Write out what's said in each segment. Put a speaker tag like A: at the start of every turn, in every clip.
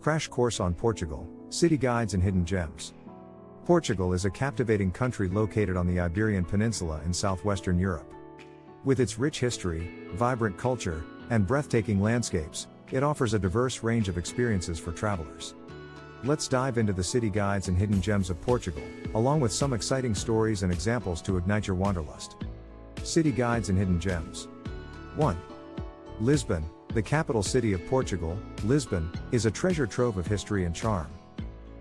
A: Crash course on Portugal, city guides and hidden gems. Portugal is a captivating country located on the Iberian Peninsula in southwestern Europe. With its rich history, vibrant culture, and breathtaking landscapes, it offers a diverse range of experiences for travelers. Let's dive into the city guides and hidden gems of Portugal, along with some exciting stories and examples to ignite your wanderlust. City guides and hidden gems. 1. Lisbon, the capital city of Portugal. Lisbon is a treasure trove of history and charm.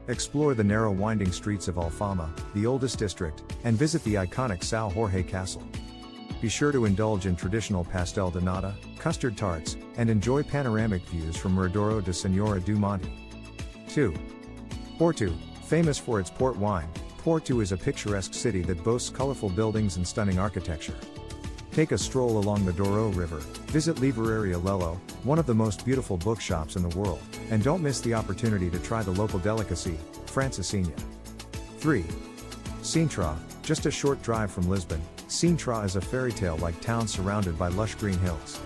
A: Explore the narrow winding streets of Alfama, the oldest district, and visit the iconic São Jorge Castle. Be sure to indulge in traditional pastel de nata, custard tarts, and enjoy panoramic views from Miradouro da Senhora do Monte. 2. Porto, famous for its port wine. Porto is a picturesque city that boasts colorful buildings and stunning architecture. Take a stroll along the Douro River, visit Livraria Lello, one of the most beautiful bookshops in the world, and don't miss the opportunity to try the local delicacy, Francesinha. 3. Sintra, just a short drive from Lisbon, Sintra is a fairy tale-like town surrounded by lush green hills.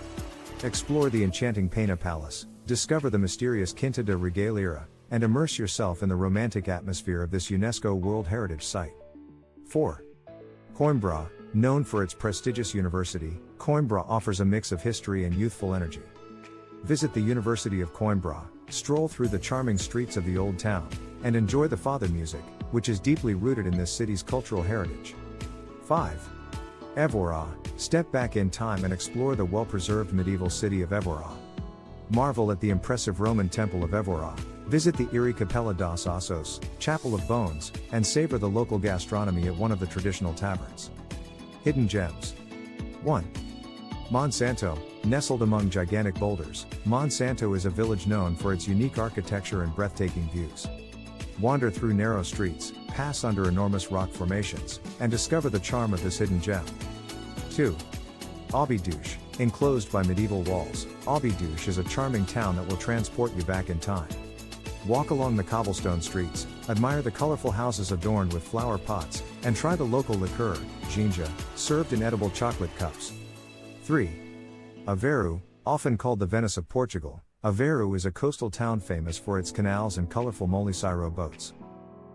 A: Explore the enchanting Pena Palace, discover the mysterious Quinta da Regalia, and immerse yourself in the romantic atmosphere of this UNESCO World Heritage Site. 4. Coimbra, known for its prestigious university, Coimbra offers a mix of history and youthful energy. Visit the University of Coimbra, stroll through the charming streets of the old town, and enjoy the fado music, which is deeply rooted in this city's cultural heritage. 5. Évora, step back in time and explore the well-preserved medieval city of Évora. Marvel at the impressive Roman Temple of Évora, visit the eerie Capella dos Ossos, Chapel of Bones, and savor the local gastronomy at one of the traditional taverns. Hidden gems. 1. Monsanto, nestled among gigantic boulders, Monsanto is a village known for its unique architecture and breathtaking views. Wander through narrow streets, pass under enormous rock formations, and discover the charm of this hidden gem. 2. Óbidos, enclosed by medieval walls, Óbidos is a charming town that will transport you back in time. Walk along the cobblestone streets, admire the colorful houses adorned with flower pots, and try the local liqueur, ginja, served in edible chocolate cups. 3. Aveiro, often called the Venice of Portugal, Aveiro is a coastal town famous for its canals and colorful moliciro boats.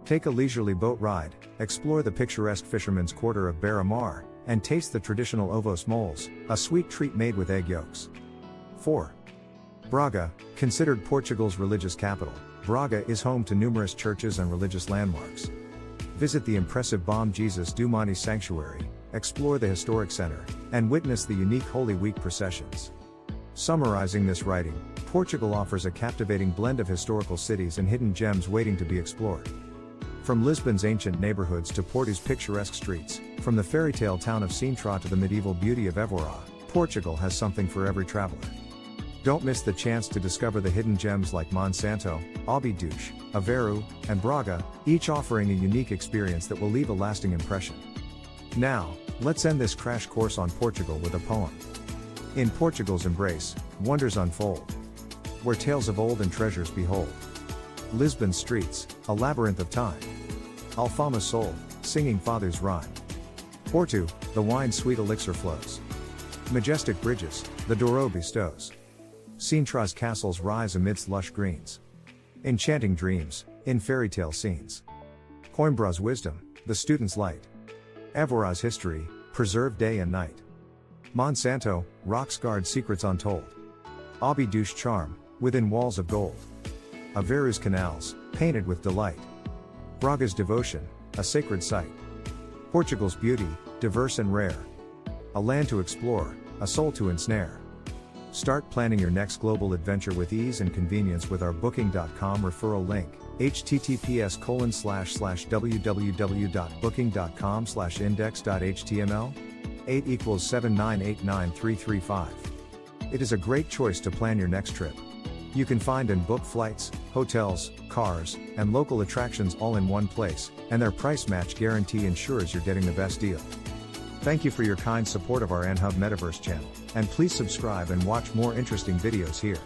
A: Take a leisurely boat ride, explore the picturesque fisherman's quarter of Beira-Mar, and taste the traditional ovos moles, a sweet treat made with egg yolks. 4. Braga, considered Portugal's religious capital, Braga is home to numerous churches and religious landmarks. Visit the impressive Bom Jesus do Monte sanctuary, explore the historic center, and witness the unique Holy Week processions. Summarizing this writing, Portugal offers a captivating blend of historical cities and hidden gems waiting to be explored. From Lisbon's ancient neighborhoods to Porto's picturesque streets, from the fairy tale town of Sintra to the medieval beauty of Évora, Portugal has something for every traveler. Don't miss the chance to discover the hidden gems like Monsanto, Óbidos, Aveiro, and Braga, each offering a unique experience that will leave a lasting impression. Now, let's end this crash course on Portugal with a poem. In Portugal's embrace, wonders unfold, where tales of old and treasures behold. Lisbon's streets, a labyrinth of time. Alfama's soul, singing father's rhyme. Porto, the wine's sweet elixir flows. Majestic bridges, the Douro bestows. Sintra's castles rise amidst lush greens. Enchanting dreams, in fairy tale scenes. Coimbra's wisdom, the student's light. Évora's history, preserved day and night. Monsanto, rocks guard secrets untold. Óbidos charm, within walls of gold. Aveiro's canals, painted with delight. Braga's devotion, a sacred site. Portugal's beauty, diverse and rare. A land to explore, a soul to ensnare. Start planning your next global adventure with ease and convenience with our booking.com referral link, https://www.booking.com/index.html. 8 = 7989335. It is a great choice to plan your next trip. You can find and book flights, hotels, cars, and local attractions all in one place, and their price match guarantee ensures you're getting the best deal. Thank you for your kind support of our anhubmetaverse channel, and please subscribe and watch more interesting videos here.